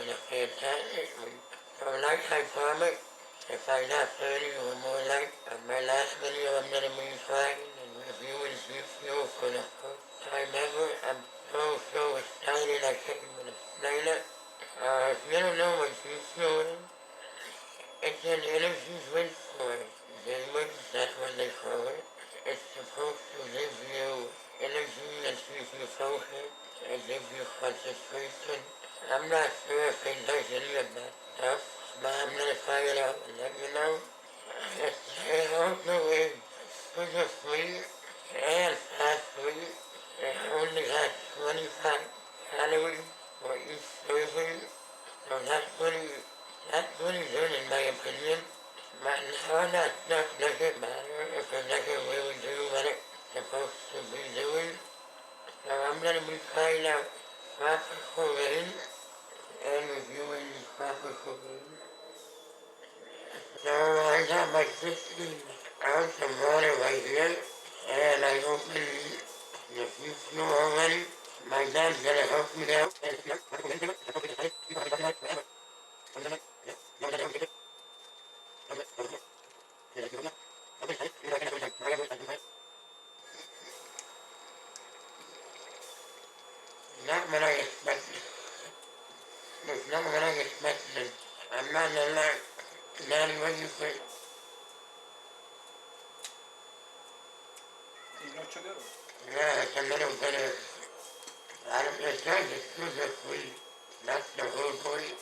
was a fantastic week. So like I promised, if I got 30 or more likes on my last video, I'm gonna be trying and reviewing GFUEL for the first time ever. I'm so excited I can't even explain it. If you don't know what GFUEL is, it's an energy drink for gamers, that's what they call it. It's supposed to give you energy and keep you focused and give you concentration. I'm not sure if it does any of that stuff, but I'm gonna try it out and let you know. It also is sugar free and fat free. It only has 25 calories for each serving, so that's pretty good in my opinion. But all that stuff doesn't matter if it doesn't really do what it's supposed to be doing. So I'm gonna be trying out tropical rain and reviewing tropical rain. So I got my 15 ounce of water right here, and I opened the fuel already. My dad's gonna help me out. Not what I expected. It's not what I expected. I'm not gonna lie. Daddy, what do you think? Yeah, it's a little bit of, I don't know, it's like it's sugar free. That's the whole point.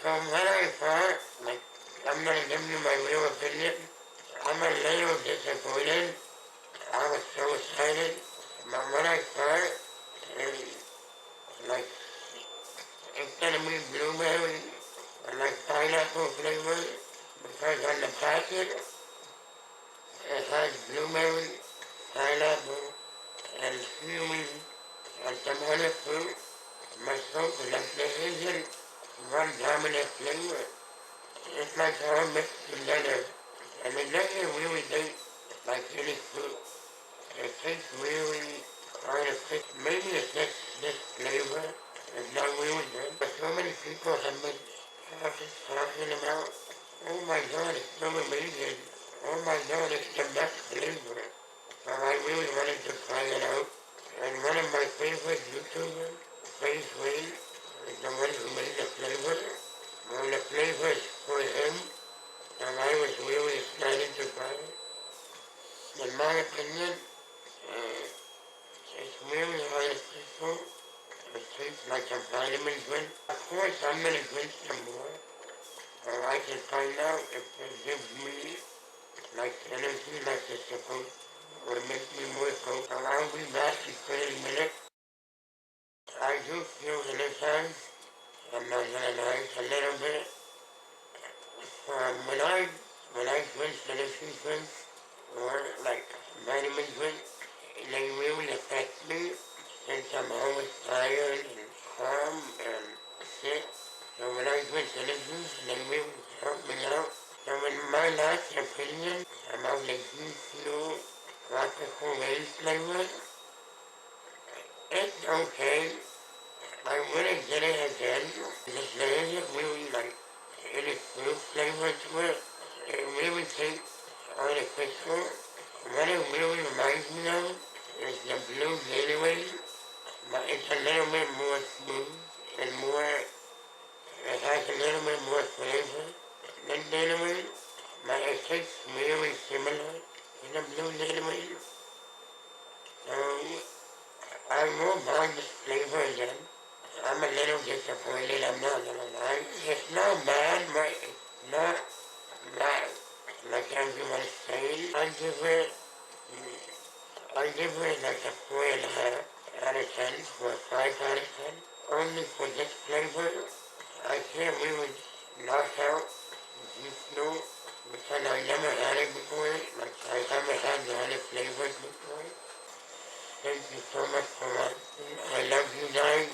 From what I thought, like, I'm gonna give you my real opinion. I'm a little disappointed. I was so excited. But what I thought is, like, it's gonna be blueberry or like pineapple flavor. Because on the packet, it has blueberry, pineapple, and kiwi, and some other fruit. My soap is like there isn't one dominant flavor. It's like all mixed together. And it doesn't really taste like any fruit. It tastes really artificial. Maybe it's just this flavor. It's not really good. But so many people have been talking about, oh my god, it's so amazing. Oh my god, it's the best flavor. So I really wanted to try it out. And one of my favorite YouTubers, FaZe, is the one who made the flavor. Well, the flavor is for him, and I was really excited to try it. In my opinion, it's really artificial. It tastes like a vitamin drink. Of course, I'm gonna drink some more, so I can find out if it gives me like energy like it's supposed to, or make me more focused. I'll be back in 30 minutes. I do feel energized. I'm not gonna lie, a little bit. When I drink energy drinks or like vitamin drinks, they really affect me since I'm always tired and calm and sick. So when I drink energy, they really help me out. So in my last opinion about the GFUEL tropical rain flavor, it's okay. I wouldn't get it again because there isn't really like any fruit flavor to it. It really tastes artificial. What it really reminds me of is the blue Gatorade, but it's a little bit more smooth and it has a little bit more flavor than Gatorade, but it tastes really similar to the blue Gatorade. So I will buy this flavor again. I'm a little disappointed, I'm not gonna lie. It's not bad, but it's not bad. Like everyone's saying, I give it like a 4.5 out of 10 or 5 out of 10. Only for this flavor, I can't really knock out GFUEL because I never had it before. Like I haven't had the other flavors before. Thank you so much for watching. I love you guys.